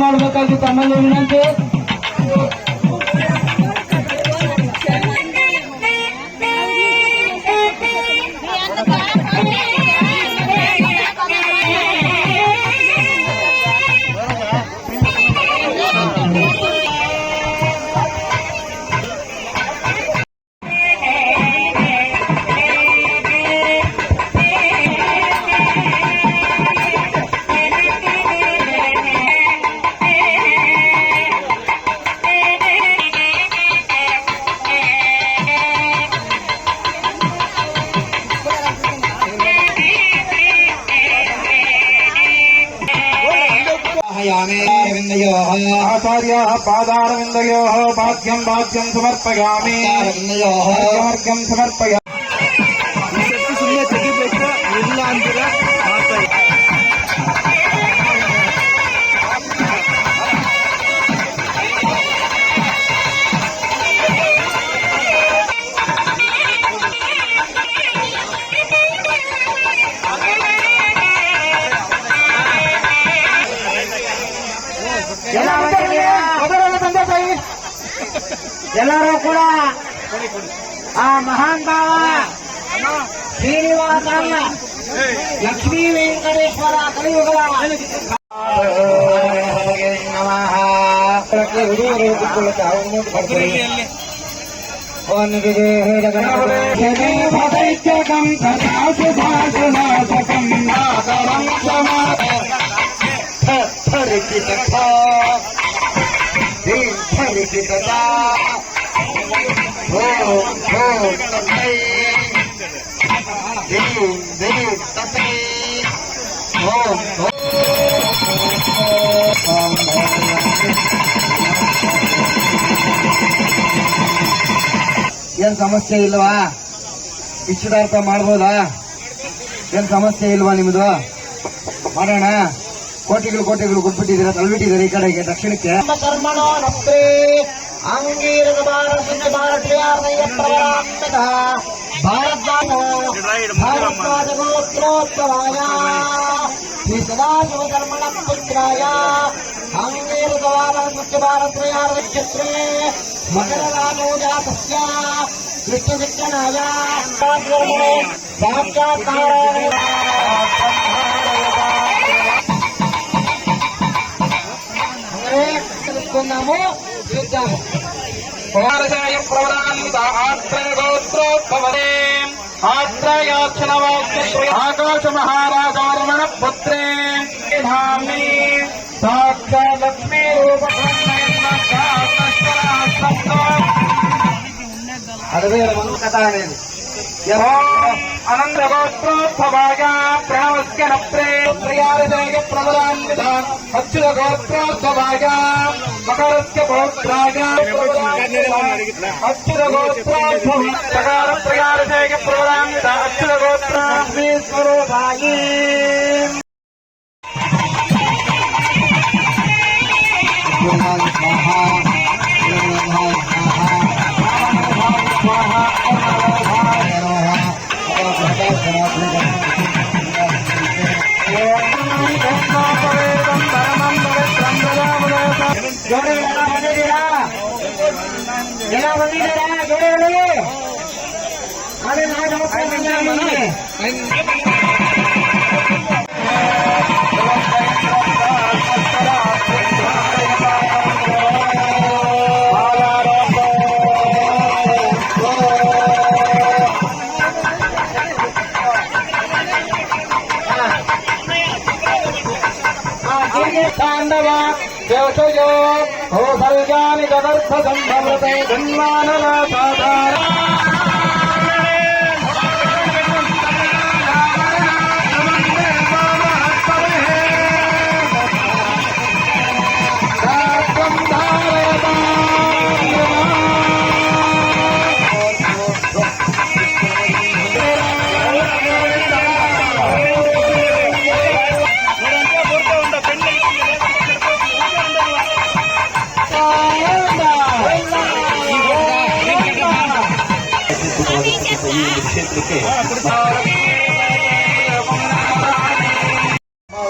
ಮಾಡಬೇಕಾಗಿ ತಮ್ಮಲ್ಲಿ ವಿನಂತಿ. आचार्याः पादारविन्दयोः भाग्यं भाग्यं समर्पयामि मार्गं समर्पयामि. ಸುಮ್ಮನೆ ತೆಗಿಬೇಕು ಇಲ್ಲ ಅಂತೀರ ಎಲ್ಲರೂ ಕೂಡ ಆ ಮಹಾನ್ ಭಾವ ಶ್ರೀನಿವಾಸ ಲಕ್ಷ್ಮೀ ವೆಂಕಟೇಶ್ವರ ಕಲಿಯುಗದ ಏನ್ ಸಮಸ್ಯೆ ಇಲ್ವಾ? ನಿಶ್ಚಿತಾರ್ಥ ಮಾಡ್ಬೋದಾ? ಏನ್ ಸಮಸ್ಯೆ ಇಲ್ವಾ ನಿಮ್ದು? ಮಾಡೋಣ. ಕೋಟಿಗಳು ಕೋಟಿಗಳು ಕೊಟ್ಬಿಟ್ಟಿದ್ದೀರಾ, ತಳ್ಬಿಟ್ಟಿದ್ದೀರಾ ಈ ಕಡೆಗೆ ದಕ್ಷಿಣಕ್ಕೆ. ಅಂಗೀರಕ ಭಾರತ ಭಾರದ್ವಾಜ ಗೋತ್ರೋತ್ಸವಾಯ ಶ್ರೀ ಸದಾಶಿವ ಧರ್ಮಣ ಪುತ್ರಾಯ ಅಂಗೀರಕವಾದ ಮುಖ್ಯ ಭಾರತೀಯ ನಕ್ಷತ್ರೇ ಮಕರ ರಾಮೋಜಾತಸ್ಯ ಕೃಷ್ಣ ಶಿಕ್ಷಣಾಯ ಸಾಕ್ಷಾತ್ಕಾರ ನಾವು ಕುಮಾರಜಾಯ ಪ್ರವರಾನ್ವಿತ ಆತ್ರಯ ಗೋತ್ರೋದ್ಭವೇ ಆತ್ರಯಾಕ್ಷಣವಾಕ್ಯ ಆಕಾಶ ಮಹಾರಾಜಾರಮಣ ಪುತ್ರೇ ಧಾಮಿ ಸಾಕ್ಷಾತ್ ಲಕ್ಷ್ಮೀ ರೂಪ ಅದೇ ಕಥಾನೇ ಅನಂತ ಗೋತ್ರೋತ್ಸವಾಯ ಪ್ರಣವಸ್ಯ ನಪ್ರೇ ಪ್ರಿಯಾರಜಾಯ ಪ್ರವರಾನ್ವಿತ ಅಚ್ಯುತ ಗೋತ್ರೋತ್ಸವಾಯ ಮಕರಸ್ಯ ಪೌತ್ರಾಯ ಅಚ್ಯುತ ಗೋತ್ರೋತ್ಸವ ಪ್ರಿಯಾರಜಾಯ ಪ್ರವರಾನ್ವಿತ ಅಚ್ಯುತ ಗೋತ್ರ ಸ್ವರೂಪಾಯಿ ಎಲ್ಲ ಬಂದಿದ್ದೀರಾ ಜೋಡಿಗಳಲ್ಲಿ? ಅದೇ ತಾಂಡವ ದೇವಶಯೋ ಭೋಸರ್ಗಾನಿ ಜಗರ್ಥ ಸಂಭವತೆ ಜನ್ಮಾನನ ಸಾಧಾರ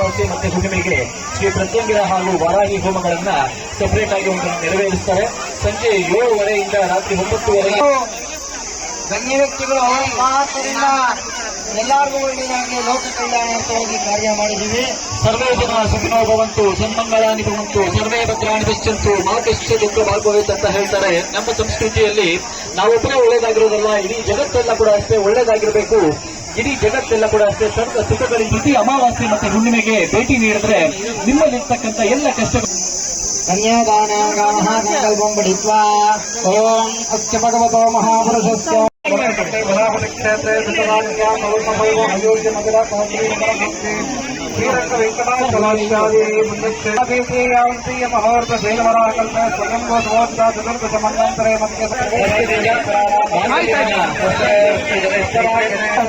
ಕ್ಷೇತ್ರಕ್ಕೆ ಮತ್ತೆ ಹುಣ್ಣಿಮೆಗೆ ಶ್ರೀ ಪ್ರತ್ಯಂಗಿರ ಹಾಗೂ ವಾರಾಹಿ ಹೋಮಗಳನ್ನ ಸೆಪರೇಟ್ ಆಗಿ ಒಂದು ನೆರವೇರಿಸ್ತಾರೆ. ಸಂಜೆ 7:30ಯಿಂದ ರಾತ್ರಿ 9:00ವರೆಗೆ ಗಣ್ಯ ವ್ಯಕ್ತಿಗಳು ಮಹಾತ್ಮರಿಂದ ಎಲ್ಲರಿಗೂ ಒಳ್ಳೆಯದಾಗಿ ಲೋಕ ಕಲ್ಯಾಣಾರ್ಥವಾಗಿ ಕಾರ್ಯ ಮಾಡಿದ್ದೀವಿ. ಸರ್ವೇ ಜನ ಸುಖಿನೋ ಭವಂತು, ಸನ್ಮಂಗಳಾನಿ ಭವಂತು, ಸರ್ವೇ ಭದ್ರಾಣಿ ಪಶ್ಯಂತು, ಮಾ ಕಶ್ಚಿತ್ ದುಃಖ ಭಾಗವಹಿತ ಅಂತ ಹೇಳ್ತಾರೆ. ನಮ್ಮ ಸಂಸ್ಕೃತಿಯಲ್ಲಿ ನಾವೊಬ್ಬರೇ ಒಳ್ಳೇದಾಗಿರೋದಲ್ಲ, ಇಡೀ ಜಗತ್ತೆಲ್ಲ ಕೂಡ ಅಷ್ಟೇ ಒಳ್ಳೇದಾಗಿರಬೇಕು. ಇಡೀ ಜಗತ್ತೆಲ್ಲ ಕೂಡ ಅಷ್ಟೇ ಸರ್ವ ಸುಖಗಳಿಗೆ ಪ್ರತಿ ಅಮಾವಾಸ್ಯೆ ಮತ್ತೆ ಹುಣ್ಣಿಮೆಗೆ ಭೇಟಿ ನೀಡಿದ್ರೆ ನಿಮ್ಮಲ್ಲಿರ್ತಕ್ಕಂಥ ಎಲ್ಲ ಕಷ್ಟಗಳು ಕನ್ಯಾದಾನ ಮಹಾಸಂಕಲ್ಪಂ ಪಠಿತ್ವಾ ಓಂ ಅಸ್ಯ ಭಗವತೋ ಮಹಾಪುರುಷಸ್ಯ ಕ್ಷೇತ್ರೆ ಅಯೋಧ್ಯ ಮಗರ ಶ್ರೀರಂಗ ವೆಂಕಟಾಚಲಾಚಾರ್ಯ ಮುಂದಕ್ಷೇತ್ರೀಯ ಮಹೋರ್ಧ ಸೇನವರಾಕಲ್ಪ ಸ್ವಯಂಭೋ ಸಮೋಚಿತ ಚತುರ್ದಶ ಮನ್ವಂತರೇ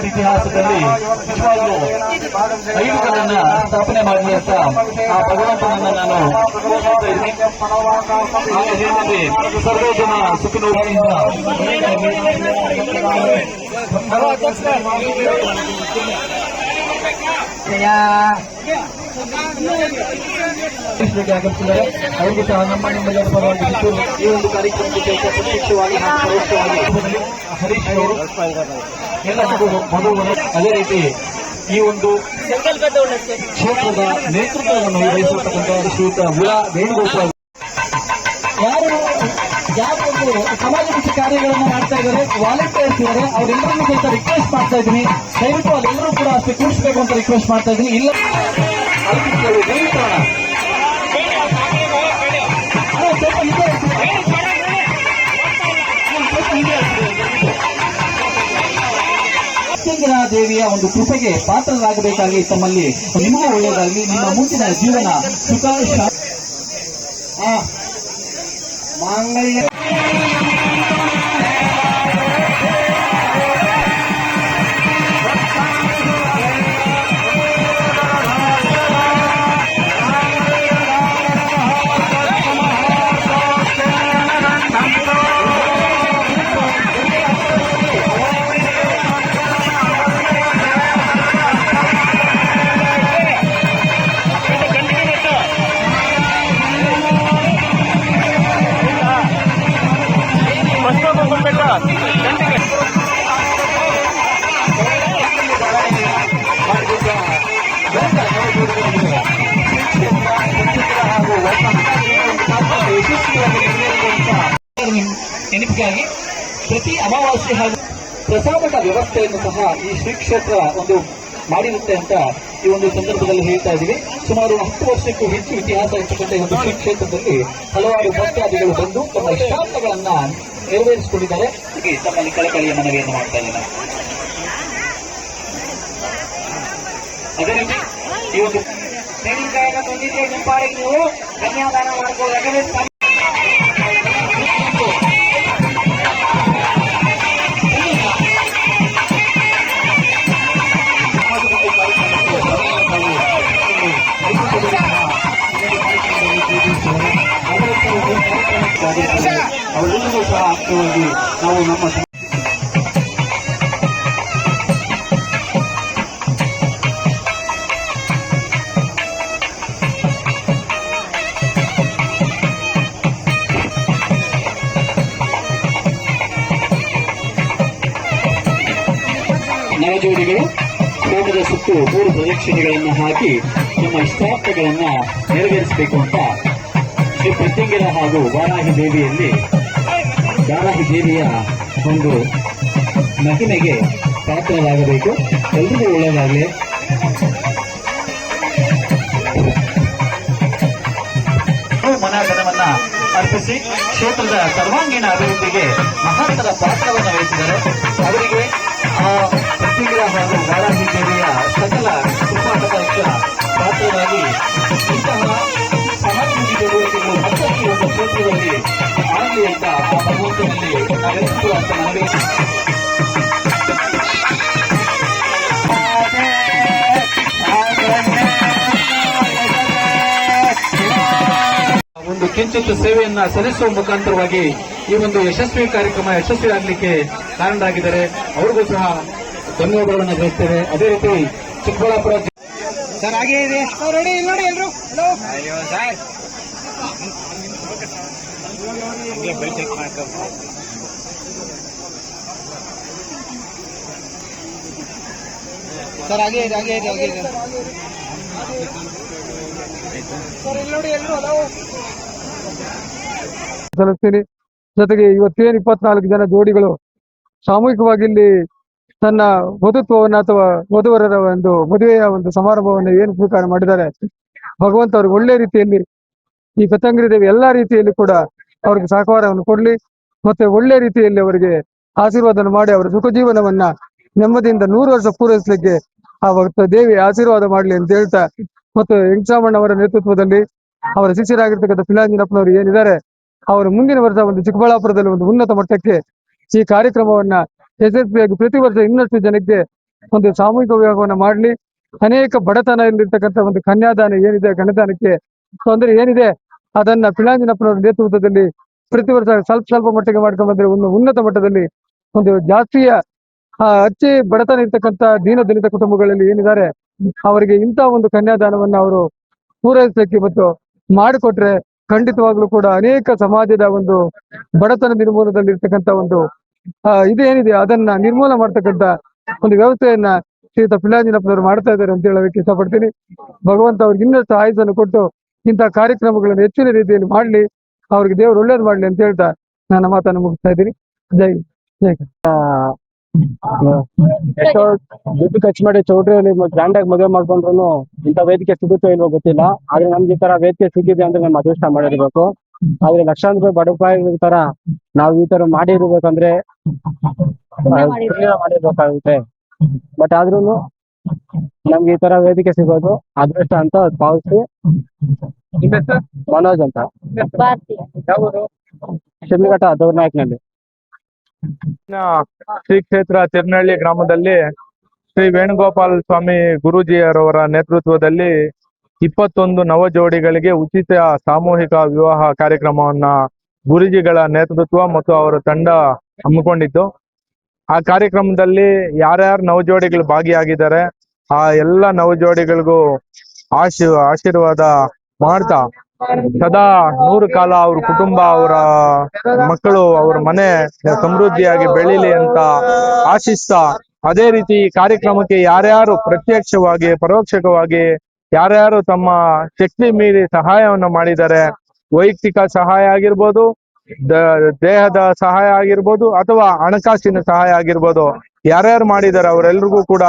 ಇತಿಹಾಸದಲ್ಲಿ ನಿಜವಾಗ್ಲೂ ಐದುಗಳನ್ನ ಸ್ಥಾಪನೆ ಮಾಡಲಿ ಅಂತ ಆ ಭಗವಂತನನ್ನ ನಾನು ಪೂಜಿಸ್ತಾ ಇದ್ದೀನಿ. ಹಾಗೆ ಹೇಳಿದ್ರೆ ಸರ್ವೇ ಜನ ಸುಖಿನೋದಿಂದ ಆಗಮಿಸಿದ್ದಾರೆ. ಅವ್ರಿಗೂ ಸಹ ನಿಮ್ಮೆಲ್ಲರ ಪರವಾಗಿ ಈ ಒಂದು ಕಾರ್ಯಕ್ರಮಕ್ಕೆ ಪ್ರತ್ಯಕ್ಷವಾಗಿ ಹಾಗೂ ಪರೋಕ್ಷವಾಗಿ ಹರೀಶ್ ಅವರು ಎಲ್ಲರಿಗೂ ಮಧುವರು. ಅದೇ ರೀತಿ ಈ ಒಂದು ಕ್ಷೇತ್ರದ ನೇತೃತ್ವವನ್ನು ವಹಿಸಿರ್ತಕ್ಕಂಥ ಶ್ರೀಯುತ ವಿಳಾ ವೇಣುಗೋಪಾಲ್ ಯಾರು ಒಂದು ಸಮಾಜಮುಖಿ ಕಾರ್ಯಗಳನ್ನು ಮಾಡ್ತಾ ಇದ್ದಾರೆ, ವಾಲಂಟಿಯರ್ಸ್ ಇದ್ದಾರೆ, ಅವರೆಲ್ಲರಿಗೂ ಸ್ವಲ್ಪ ರಿಕ್ವೆಸ್ಟ್ ಮಾಡ್ತಾ ಇದ್ದೀನಿ, ದಯವಿಟ್ಟು ಅಲ್ಲೆಲ್ಲರೂ ಕೂಡ ಅಷ್ಟೇ ಕೂಡಿಸಬೇಕು ಅಂತ ರಿಕ್ವೆಸ್ಟ್ ಮಾಡ್ತಾ ಇದ್ದೀನಿ. ಇಲ್ಲ ಪ್ರತ್ಯಂಗಿರ ದೇವಿಯ ಒಂದು ಕೃಪೆಗೆ ಪಾತ್ರರಾಗಬೇಕಾಗಿ ತಮ್ಮಲ್ಲಿ ನಿಮಗೂ ಒಳ್ಳೆಯದಾಗಲಿ, ನಿಮ್ಮ ಮುಂದಿನ ಜೀವನ ಸುಖ ಮಾಂಗಲ್ಯ ನೆನಪಿಗಾಗಿ ಪ್ರತಿ ಅಮಾವಾಸ್ಯೆ ಹಾಗೂ ಪ್ರಸಾದದ ವ್ಯವಸ್ಥೆಯನ್ನು ಸಹ ಈ ಶ್ರೀ ಕ್ಷೇತ್ರ ಒಂದು ಮಾಡಿರುತ್ತೆ ಅಂತ ಈ ಒಂದು ಸಂದರ್ಭದಲ್ಲಿ ಹೇಳ್ತಾ ಇದ್ದೀವಿ. ಸುಮಾರು 10 ವರ್ಷಕ್ಕೂ ಹೆಚ್ಚು ಇತಿಹಾಸ ಇರ್ತಕ್ಕಂಥ ಒಂದು ಶ್ರೀ ಕ್ಷೇತ್ರದಲ್ಲಿ ಹಲವಾರು ಭಕ್ತಾದಿಗಳು ಬಂದು ತಮ್ಮ ಇಷ್ಟಾರ್ಥಗಳನ್ನ ನೆರವೇರಿಸಿಕೊಂಡಿದ್ದಾರೆ. ಹೀಗೆ ತಮ್ಮಲ್ಲಿ ಕಳಕಳಿಯ ಮನವಿಯನ್ನು ಮಾಡ್ತಾ ಇದ್ದೇನೆ. ಅದೇ ರೀತಿ ಈ ಒಂದು ತೆಂಗಿನಕಾಯಿನ ತಂದಿದ್ದೆ ಗುಂಪಾಡಿಗೆ ನೀವು ಕನ್ಯಾದಾನ ಮಾಡ್ಕೊಳ್ಳಿ. ಯಾಕಂದ್ರೆ ಅವರೆಲ್ಲರೂ ಸಹ ಆಕ್ಟಿವಾಗಿ ನಾವು ನಮ್ಮ ನವಜೋಡಿಗಳು ಕೋಟದ ಸುತ್ತು 3 ಪ್ರದಕ್ಷಿಣೆಗಳನ್ನು ಹಾಕಿ ನಮ್ಮ ಇಷ್ಟಾರ್ಥಗಳನ್ನ ನೆರವೇರಿಸಬೇಕು ಅಂತ ಶ್ರೀ ಪ್ರತ್ಯಂಗಿರ ಹಾಗೂ ವಾರಾಹಿ ದೇವಿಯ ಒಂದು ಮಹಿಮೆಗೆ ಪಾತ್ರರಾಗಬೇಕು. ಎಲ್ರಿಗೂ ಒಳ್ಳೆಯದಾಗಲಿ. ಮನಾಗಣವನ್ನ ಅರ್ಪಿಸಿ ಕ್ಷೇತ್ರದ ಸರ್ವಾಂಗೀಣ ಅಭಿವೃದ್ಧಿಗೆ ಮಹತ್ತರ ಪಾತ್ರವನ್ನು ವಹಿಸಿದ್ದಾರೆ. ಅವರಿಗೆ ಪ್ರತ್ಯಂಗಿರ ಹಾಗೂ ವಾರಾಹಿ ದೇವಿಯ ಸಕಲ ಕೃಪಾಕಟಾಕ್ಷ ಪಾತ್ರರಾಗಿ ಇಂತಹ ಸಮಾಜಮುಖಿ ಚಟುವಟಿಕೆಗಳು ಮತ್ತಷ್ಟು ಒಂದು ಕ್ಷೇತ್ರದಲ್ಲಿ ಆಗಲಿ ಅಂತ ಆ ಭಗವಂತನಲ್ಲಿ ನಾವೆಲ್ಲರೂ ಅಂತ ಮನವಿ. ಒಂದು ಕಿಂಚಿತ್ ಸೇವೆಯನ್ನ ಸಲ್ಲಿಸುವ ಮುಖಾಂತರವಾಗಿ ಈ ಒಂದು ಯಶಸ್ವಿ ಕಾರ್ಯಕ್ರಮ ಯಶಸ್ವಿ ಆಗಲಿಕ್ಕೆ ಕಾರಣರಾಗಿದ್ದಾರೆ. ಅವ್ರಿಗೂ ಸಹ ಧನ್ಯವಾದಗಳನ್ನು ತಿಳಿಸ್ತೇವೆ. ಅದೇ ರೀತಿ ಚಿಕ್ಕಬಳ್ಳಾಪುರ ಸರ್ ಹಾಗೆ ಇದೆ ರೆಡಿ ಇಲ್ಲಿ ನೋಡಿ ಎಲ್ರು ಹಲೋ ಅಯ್ಯೋ ಸರ್ ಹಂಗೆ ಬೆಲ್ ಚೆಕ್ ಮಾಡ್ಕೊ ಸರ್ ಹಾಗೆ ಇದೆ ಹಾಗೆ ಇದೆ ಹಾಗೆ ಇದೆ ಸರ್ ಇಲ್ಲಿ ನೋಡಿ ಎಲ್ರು ಹಲೋ ಸಲ್ಲಿಸ್ತೀನಿ. ಜೊತೆಗೆ ಇವತ್ತೇನು 24 ಜನ ಜೋಡಿಗಳು ಸಾಮೂಹಿಕವಾಗಿ ಇಲ್ಲಿ ತನ್ನ ವಧುತ್ವವನ್ನು ಅಥವಾ ವಧುವರರ ಒಂದು ಮದುವೆಯ ಒಂದು ಸಮಾರಂಭವನ್ನು ಏನು ಸ್ವೀಕಾರ ಮಾಡಿದ್ದಾರೆ, ಭಗವಂತ ಅವ್ರಿಗೆ ಒಳ್ಳೆ ರೀತಿಯಲ್ಲಿ ಈ ಕತ್ತಂಗರಿ ದೇವಿ ಎಲ್ಲಾ ರೀತಿಯಲ್ಲಿ ಕೂಡ ಅವ್ರಿಗೆ ಸಹಕಾರವನ್ನು ಕೊಡ್ಲಿ, ಮತ್ತೆ ಒಳ್ಳೆ ರೀತಿಯಲ್ಲಿ ಅವರಿಗೆ ಆಶೀರ್ವಾದ ಮಾಡಿ ಅವರ ಸುಖ ಜೀವನವನ್ನ ನೆಮ್ಮದಿಯಿಂದ 100 ವರ್ಷ ಪೂರೈಸಲಿಕ್ಕೆ ಆ ಭಕ್ತ ದೇವಿ ಆಶೀರ್ವಾದ ಮಾಡ್ಲಿ ಅಂತ ಹೇಳ್ತಾ, ಮತ್ತು ವೆಂಕಟರಾಮಣ್ಣ ಅವರ ನೇತೃತ್ವದಲ್ಲಿ ಅವರ ಶಿಷ್ಯರಾಗಿರ್ತಕ್ಕಂಥ ಪಿಲಾಂಜಿನಪ್ಪನವರು ಏನಿದ್ದಾರೆ ಅವರು ಮುಂದಿನ ವರ್ಷ ಒಂದು ಚಿಕ್ಕಬಳ್ಳಾಪುರದಲ್ಲಿ ಒಂದು ಉನ್ನತ ಮಟ್ಟಕ್ಕೆ ಈ ಕಾರ್ಯಕ್ರಮವನ್ನ ಯಶಸ್ವಿಯಾಗಿ ಪ್ರತಿ ವರ್ಷ ಇನ್ನಷ್ಟು ಜನಕ್ಕೆ ಒಂದು ಸಾಮೂಹಿಕ ವಿವಾಹವನ್ನ ಮಾಡಲಿ. ಅನೇಕ ಬಡತನದಲ್ಲಿರ್ತಕ್ಕಂಥ ಒಂದು ಕನ್ಯಾದಾನ ಏನಿದೆ, ಕನ್ಯಾದಾನಕ್ಕೆ ತೊಂದರೆ ಏನಿದೆ ಅದನ್ನ ಪಿಲಾಂಜಿನಪ್ಪನವರ ನೇತೃತ್ವದಲ್ಲಿ ಪ್ರತಿ ವರ್ಷ ಸ್ವಲ್ಪ ಮಟ್ಟಿಗೆ ಮಾಡ್ಕೊಂಡು ಬಂದ್ರೆ ಒಂದು ಉನ್ನತ ಮಟ್ಟದಲ್ಲಿ ಒಂದು ಜಾಸ್ತಿಯ ಅಚ್ಚಿ ಬಡತನ ಇರ್ತಕ್ಕಂಥ ದೀನದಲಿತ ಕುಟುಂಬಗಳಲ್ಲಿ ಏನಿದ್ದಾರೆ ಅವರಿಗೆ ಇಂಥ ಒಂದು ಕನ್ಯಾದಾನವನ್ನ ಅವರು ಪೂರೈಸಲಿಕ್ಕೆ ಮತ್ತು ಮಾಡಿಕೊಟ್ರೆ ಖಂಡಿತವಾಗ್ಲೂ ಕೂಡ ಅನೇಕ ಸಮಾಜದ ಒಂದು ಬಡತನ ನಿರ್ಮೂಲದಲ್ಲಿ ಇರ್ತಕ್ಕಂಥ ಒಂದು ಇದೇನಿದೆ ಅದನ್ನ ನಿರ್ಮೂಲ ಮಾಡ್ತಕ್ಕಂಥ ಒಂದು ವ್ಯವಸ್ಥೆಯನ್ನ ಶ್ರೀಯುತ ಪಿಲಾಂಜಿನಪ್ಪನವರು ಮಾಡ್ತಾ ಇದ್ದಾರೆ ಅಂತ ಹೇಳೋದಕ್ಕೆ ಇಷ್ಟಪಡ್ತೀನಿ. ಭಗವಂತ ಅವ್ರಿಗೆ ಇನ್ನಷ್ಟು ಆಯುಸನ್ನು ಕೊಟ್ಟು ಇಂತಹ ಕಾರ್ಯಕ್ರಮಗಳನ್ನು ಹೆಚ್ಚಿನ ರೀತಿಯಲ್ಲಿ ಮಾಡ್ಲಿ, ಅವ್ರಿಗೆ ದೇವರು ಒಳ್ಳೇದು ಮಾಡ್ಲಿ ಅಂತ ಹೇಳ್ತಾ ನನ್ನ ಮಾತನ್ನು ಮುಗಿಸ್ತಾ ಇದ್ದೀನಿ. ಜೈ ಜೈ. ಎಷ್ಟೋ ದುಡ್ಡು ಖರ್ಚು ಮಾಡಿ ಚೌಟ್ರಿಯಲ್ಲಿ ಗ್ರ್ಯಾಂಡ್ ಆಗಿ ಮದುವೆ ಮಾಡ್ಕೊಂಡ್ರು ಇಂಥ ವೇದಿಕೆ ಸಿಗುತ್ತೋ ಇಲ್ವೋ ಗೊತ್ತಿಲ್ಲ. ಆದ್ರೆ ನಮ್ಗೆ ಈ ತರ ವೇದಿಕೆ ಸಿಕ್ಕಿದೆ ಅಂದ್ರೆ ನಮ್ಮ ಅದೃಷ್ಟ ಮಾಡಿರ್ಬೇಕು. ಆದ್ರೆ ಲಕ್ಷಾಂತರ ರೂಪಾಯಿ ಬಡಪಾಯಿ ತರ ನಾವು ಈ ತರ ಮಾಡಿರ್ಬೇಕಂದ್ರೆ ಮಾಡಿರ್ಬೇಕಾಗುತ್ತೆ. ಬಟ್ ಆದ್ರೂನು ನಮ್ಗೆ ಈ ತರ ವೇದಿಕೆ ಸಿಗೋದು ಅದೃಷ್ಟ ಅಂತ ಭಾವಿಸಿ ಮನೋಜ್ ಅಂತ ಶಿಡ್ಲಘಟ್ಟ ದೌರ್ನಾಯಕ್ನಲ್ಲಿ. ಶ್ರೀ ಕ್ಷೇತ್ರ ತಿರ್ನಹಳ್ಳಿ ಗ್ರಾಮದಲ್ಲಿ ಶ್ರೀ ವೇಣುಗೋಪಾಲ್ ಸ್ವಾಮಿ ಗುರೂಜಿಯವರ ನೇತೃತ್ವದಲ್ಲಿ 21 ನವ ಜೋಡಿಗಳಿಗೆ ಉಚಿತ ಸಾಮೂಹಿಕ ವಿವಾಹ ಕಾರ್ಯಕ್ರಮವನ್ನ ಗುರೂಜಿಗಳ ನೇತೃತ್ವ ಮತ್ತು ಅವರ ತಂಡ ಹಮ್ಮಿಕೊಂಡಿದ್ದು, ಆ ಕಾರ್ಯಕ್ರಮದಲ್ಲಿ ಯಾರ್ಯಾರು ನವಜೋಡಿಗಳು ಭಾಗಿಯಾಗಿದ್ದಾರೆ ಆ ಎಲ್ಲ ನವಜೋಡಿಗಳಿಗೂ ಆಶೀರ್ವಾದ ಮಾಡ್ತಾ ಸದಾ 100 ಕಾಲ ಅವ್ರ ಕುಟುಂಬ, ಅವರ ಮಕ್ಕಳು, ಅವ್ರ ಮನೆ ಸಮೃದ್ಧಿಯಾಗಿ ಬೆಳೀಲಿ ಅಂತ ಆಶಿಸ್ತಾ, ಅದೇ ರೀತಿ ಈ ಕಾರ್ಯಕ್ರಮಕ್ಕೆ ಯಾರ್ಯಾರು ಪ್ರತ್ಯಕ್ಷವಾಗಿ ಪರೋಕ್ಷವಾಗಿ ಯಾರ್ಯಾರು ತಮ್ಮ ಶಕ್ತಿ ಮೀರಿ ಸಹಾಯವನ್ನ ಮಾಡಿದ್ದಾರೆ, ವೈಯಕ್ತಿಕ ಸಹಾಯ ಆಗಿರ್ಬೋದು, ದೇಹದ ಸಹಾಯ ಆಗಿರ್ಬೋದು ಅಥವಾ ಹಣಕಾಸಿನ ಸಹಾಯ ಆಗಿರ್ಬೋದು, ಯಾರ್ಯಾರು ಮಾಡಿದ್ದಾರೆ ಅವರೆಲ್ರಿಗೂ ಕೂಡ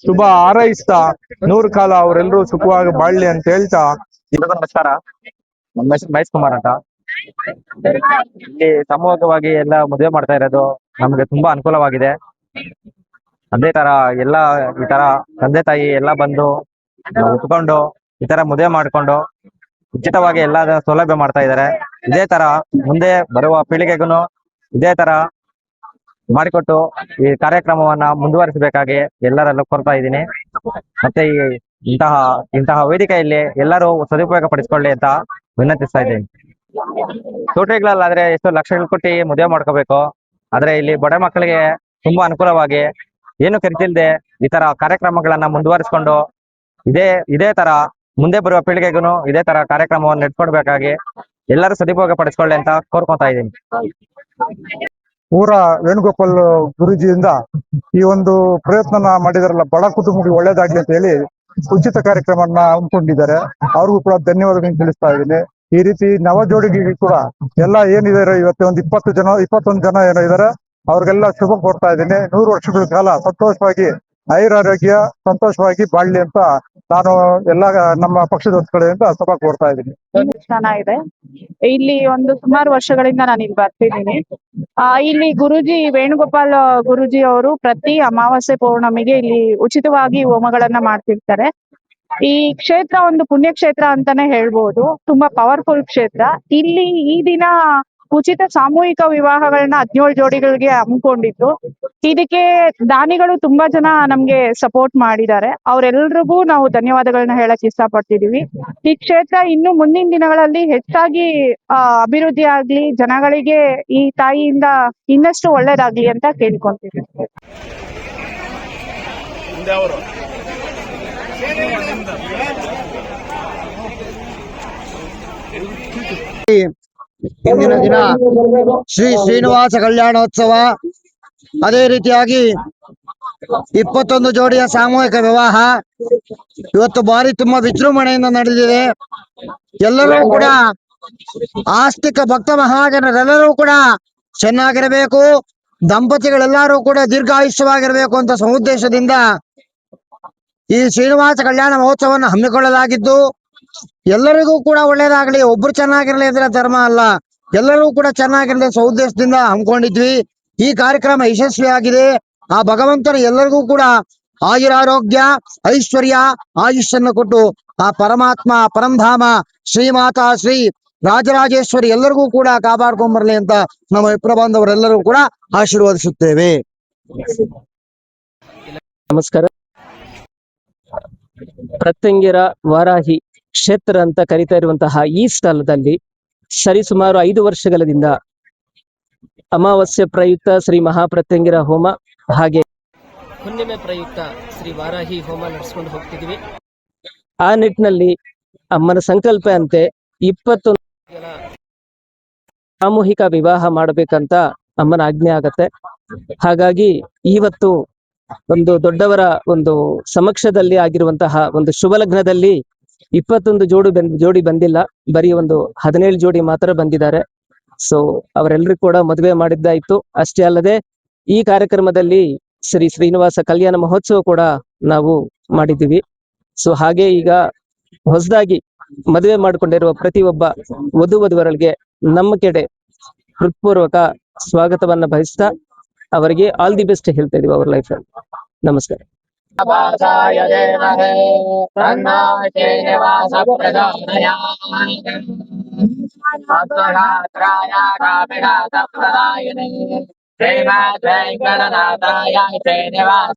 ಶುಭ ಹಾರೈಸ್ತಾ 100 ಕಾಲ ಅವರೆಲ್ಲರೂ ಸುಖವಾಗಿ ಬಾಳ್ಲಿ ಅಂತ ಹೇಳ್ತಾ. ನಮಸ್ಕಾರ, ನಮ್ಮ ಹೆಸರು ಮಹೇಶ್ ಕುಮಾರ್ ಅಂತ. ಇಲ್ಲಿ ಸಾಮೂಹಿಕವಾಗಿ ಎಲ್ಲ ಮದುವೆ ಮಾಡ್ತಾ ಇರೋದು ನಮ್ಗೆ ತುಂಬಾ ಅನುಕೂಲವಾಗಿದೆ. ಅದೇ ತರ ಎಲ್ಲ ಈ ತರ ತಂದೆ ತಾಯಿ ಎಲ್ಲ ಬಂದು ಉತ್ಕೊಂಡು ಈ ತರ ಮದುವೆ ಮಾಡ್ಕೊಂಡು ಉಚಿತವಾಗಿ ಎಲ್ಲ ಸೌಲಭ್ಯ ಮಾಡ್ತಾ ಇದ್ದಾರೆ. ಇದೇ ತರ ಮುಂದೆ ಬರುವ ಪೀಳಿಗೆಗೂ ಇದೇ ತರ ಮಾಡಿಕೊಟ್ಟು ಈ ಕಾರ್ಯಕ್ರಮವನ್ನ ಮುಂದುವರಿಸಬೇಕಾಗಿ ಎಲ್ಲರಲ್ಲೂ ಕೋರ್ತಾ ಇದ್ದೀನಿ. ಮತ್ತೆ ಇಂತಹ ವೇದಿಕೆಯಲ್ಲಿ ಎಲ್ಲರೂ ಸದುಪಯೋಗ ಪಡಿಸ್ಕೊಳ್ಳಿ ಅಂತ ವಿನಂತಿಸ್ತಾ ಇದ್ದೀನಿ. ತೋಟಗಳಲ್ಲಾದ್ರೆ ಎಷ್ಟು ಲಕ್ಷಗಳು ಕೊಟ್ಟು ಮದುವೆ ಮಾಡ್ಕೋಬೇಕು, ಆದ್ರೆ ಇಲ್ಲಿ ಬಡ ಮಕ್ಕಳಿಗೆ ತುಂಬಾ ಅನುಕೂಲವಾಗಿ ಏನು ಖರ್ಚಿಲ್ದೆ ಈ ತರ ಕಾರ್ಯಕ್ರಮಗಳನ್ನ ಮುಂದುವರಿಸಿಕೊಂಡು ಇದೇ ತರ ಮುಂದೆ ಬರುವ ಪೀಳಿಗೆಗೂ ಇದೇ ತರ ಕಾರ್ಯಕ್ರಮವನ್ನು ನಡೆಸ್ಕೊಡ್ಬೇಕಾಗಿ ಎಲ್ಲರೂ ಸದುಪಯೋಗ ಪಡಿಸ್ಕೊಳ್ಳಿ ಅಂತ ಕೋರ್ಕೊತಾ ಇದ್ದೀನಿ. ಊರ ವೇಣುಗೋಪಾಲ್ ಗುರೂಜಿಯಿಂದ ಈ ಒಂದು ಪ್ರಯತ್ನ ಮಾಡಿದಾರಲ್ಲ, ಬಡ ಕುಟುಂಬಗಳಿಗೆ ಒಳ್ಳೇದಾಗ್ಲಿ ಅಂತ ಹೇಳಿ ಉಚಿತ ಕಾರ್ಯಕ್ರಮವನ್ನ ಹಮ್ಮಿಕೊಂಡಿದ್ದಾರೆ. ಅವ್ರಿಗೂ ಕೂಡ ಧನ್ಯವಾದಗಳನ್ನು ತಿಳಿಸ್ತಾ ಇದ್ದೀನಿ. ಈ ರೀತಿ ನವ ಜೋಡಿಗೆ ಕೂಡ ಎಲ್ಲ ಏನಿದ್ದಾರೆ ಇವತ್ತು ಒಂದು 21 ಜನ ಏನೋ ಇದಾರೆ, ಅವ್ರಿಗೆಲ್ಲ ಶುಭ ಕೋರ್ತಾ ಇದ್ದೀನಿ. 100 ವರ್ಷಗಳ ಕಾಲ ಸಂತೋಷವಾಗಿ ಆಯುರಾರೋಗ್ಯ ಸಂತೋಷವಾಗಿ ಬಾಳ್ಲಿ ಅಂತ ನಾನು ಎಲ್ಲ ನಮ್ಮ ಪಕ್ಷದ ಕಡೆಯಿಂದ ಸಭಾ ಕೋರ್ತಾ ಇದ್ದೀನಿ. ಚೆನ್ನಾಗಿದೆ. ಇಲ್ಲಿ ಒಂದು ಸುಮಾರು ವರ್ಷಗಳಿಂದ ನಾನು ಇಲ್ಲಿ ಬರ್ತಿದ್ದೀನಿ. ಇಲ್ಲಿ ಗುರೂಜಿ ವೇಣುಗೋಪಾಲ್ ಗುರೂಜಿ ಅವರು ಪ್ರತಿ ಅಮಾವಾಸ್ಯೆ ಪೌರ್ಣಮಿಗೆ ಇಲ್ಲಿ ಉಚಿತವಾಗಿ ಹೋಮಗಳನ್ನ ಮಾಡ್ತಿರ್ತಾರೆ. ಈ ಕ್ಷೇತ್ರ ಒಂದು ಪುಣ್ಯ ಕ್ಷೇತ್ರ ಅಂತಾನೆ ಹೇಳ್ಬೋದು. ತುಂಬಾ ಪವರ್ಫುಲ್ ಕ್ಷೇತ್ರ. ಇಲ್ಲಿ ಈ ದಿನ ಉಚಿತ ಸಾಮೂಹಿಕ ವಿವಾಹಗಳನ್ನ 17 ಜೋಡಿಗಳಿಗೆ ಹಮ್ಮಿಕೊಂಡಿದ್ದು, ಇದಕ್ಕೆ ದಾನಿಗಳು ತುಂಬಾ ಜನ ನಮ್ಗೆ ಸಪೋರ್ಟ್ ಮಾಡಿದ್ದಾರೆ. ಅವರೆಲ್ರಿಗೂ ನಾವು ಧನ್ಯವಾದಗಳನ್ನ ಹೇಳಕ್ ಇಷ್ಟಪಡ್ತಿದೀವಿ. ಈ ಕ್ಷೇತ್ರ ಇನ್ನು ಮುಂದಿನ ದಿನಗಳಲ್ಲಿ ಹೆಚ್ಚಾಗಿ ಅಭಿವೃದ್ಧಿ ಆಗ್ಲಿ, ಜನಗಳಿಗೆ ಈ ತಾಯಿಯಿಂದ ಇನ್ನಷ್ಟು ಒಳ್ಳೇದಾಗ್ಲಿ ಅಂತ ಕೇಳ್ಕೊಂತೀವಿ. ಇಂದಿನ ದಿನ ಶ್ರೀ ಶ್ರೀನಿವಾಸ ಕಲ್ಯಾಣೋತ್ಸವ, ಅದೇ ರೀತಿಯಾಗಿ 21 ಜೋಡಿಯ ಸಾಮೂಹಿಕ ವಿವಾಹ ಇವತ್ತು ಬಾರಿ ತುಂಬಾ ವಿಜೃಂಭಣೆಯಿಂದ ನಡೆದಿದೆ. ಎಲ್ಲರೂ ಕೂಡ ಆಸ್ತಿಕ ಭಕ್ತ ಮಹಾಜನರೆಲ್ಲರೂ ಕೂಡ ಚೆನ್ನಾಗಿರಬೇಕು, ದಂಪತಿಗಳೆಲ್ಲರೂ ಕೂಡ ದೀರ್ಘಾಯುಷ್ಯವಾಗಿರಬೇಕು ಅಂತ ಸದುದ್ದೇಶದಿಂದ ಈ ಶ್ರೀನಿವಾಸ ಕಲ್ಯಾಣ ಮಹೋತ್ಸವವನ್ನು ಹಮ್ಮಿಕೊಳ್ಳಲಾಗಿದ್ದು, ಎಲ್ಲರಿಗೂ ಕೂಡ ಒಳ್ಳೇದಾಗಲಿ, ಒಬ್ರು ಚೆನ್ನಾಗಿರ್ಲಿ ಅಂದ್ರೆ ಧರ್ಮ ಅಲ್ಲ, ಎಲ್ಲರೂ ಕೂಡ ಚೆನ್ನಾಗಿರ್ಲಿ ಸದುದ್ದೇಶದಿಂದ ಹಮ್ಮಿಕೊಂಡಿದ್ವಿ. ಈ ಕಾರ್ಯಕ್ರಮ ಯಶಸ್ವಿಯಾಗಿದೆ. ಆ ಭಗವಂತನು ಎಲ್ಲರಿಗೂ ಕೂಡ ಆಯುರಾರೋಗ್ಯ, ಐಶ್ವರ್ಯ, ಆಯುಷ್ಯನ್ನು ಕೊಟ್ಟು ಆ ಪರಮಾತ್ಮ ಪರಂಧಾಮ ಶ್ರೀಮಾತಾ ಶ್ರೀ ರಾಜರಾಜೇಶ್ವರಿ ಎಲ್ಲರಿಗೂ ಕೂಡ ಕಾಪಾಡ್ಕೊಂಡ್ಬರ್ಲಿ ಅಂತ ನಮ್ಮ ವಿಪ್ರ ಬಾಂಧವರೆಲ್ಲರೂ ಕೂಡ ಆಶೀರ್ವದಿಸುತ್ತೇವೆ. ನಮಸ್ಕಾರ. ಪ್ರತ್ಯಂಗಿರ ವಾರಾಹಿ ಕ್ಷೇತ್ರ ಅಂತ ಕರೀತಾ ಇರುವಂತಹ ಈ ಸ್ಥಳದಲ್ಲಿ ಸರಿಸುಮಾರು 5 ವರ್ಷಗಳಿಂದ ಅಮಾವಾಸ್ಯೆ ಪ್ರಯುಕ್ತ ಶ್ರೀ ಮಹಾಪ್ರತ್ಯಂಗಿರ ಹೋಮ ಹಾಗೆ ಹುಣ್ಣಿಮೆ ಪ್ರಯುಕ್ತ ಶ್ರೀ ವಾರಾಹಿ ಹೋಮ ನಡೆಸ್ಕೊಂಡು ಹೋಗ್ತಿದ್ವಿ. ಆ ನಿಟ್ಟಿನಲ್ಲಿ ಅಮ್ಮನ ಸಂಕಲ್ಪ ಅಂತೆ 21 ಜನ ಸಾಮೂಹಿಕ ವಿವಾಹ ಮಾಡಬೇಕಂತ ಅಮ್ಮನ ಆಜ್ಞೆ ಆಗತ್ತೆ. ಹಾಗಾಗಿ ಇವತ್ತು ಒಂದು ದೊಡ್ಡವರ ಒಂದು ಸಮಕ್ಷದಲ್ಲಿ ಆಗಿರುವಂತಹ ಒಂದು ಶುಭ ಲಗ್ನದಲ್ಲಿ 21 ಜೋಡಿ ಬಂದಿಲ್ಲ, ಬರೀ ಒಂದು 17 ಜೋಡಿ ಮಾತ್ರ ಬಂದಿದ್ದಾರೆ. ಸೊ ಅವರೆಲ್ಲರೂ ಕೂಡ ಮದುವೆ ಮಾಡಿದ್ದಾಯ್ತು. ಅಷ್ಟೇ ಅಲ್ಲದೆ ಈ ಕಾರ್ಯಕ್ರಮದಲ್ಲಿ ಶ್ರೀ ಶ್ರೀನಿವಾಸ ಕಲ್ಯಾಣ ಮಹೋತ್ಸವ ಕೂಡ ನಾವು ಮಾಡಿದ್ದೀವಿ. ಸೊ ಹಾಗೆ ಈಗ ಹೊಸದಾಗಿ ಮದುವೆ ಮಾಡಿಕೊಂಡಿರುವ ಪ್ರತಿಯೊಬ್ಬ ವಧುವರರಿಗೆ ನಮ್ಮ ಕಡೆ ಹೃತ್ಪೂರ್ವಕ ಸ್ವಾಗತವನ್ನ ಬಯಸ್ತಾ ಅವರಿಗೆ ಆಲ್ ದಿ ಬೆಸ್ಟ್ ಹೇಳ್ತಾ ಇದೀವಿ ಅವ್ರ ಲೈಫ್ ಅಲ್ಲಿ. ನಮಸ್ಕಾರ. ಶ್ರೀಮದ್ ವೆಂಕಟನಾಥಾಯ ಶ್ರೀನಿವಾಸ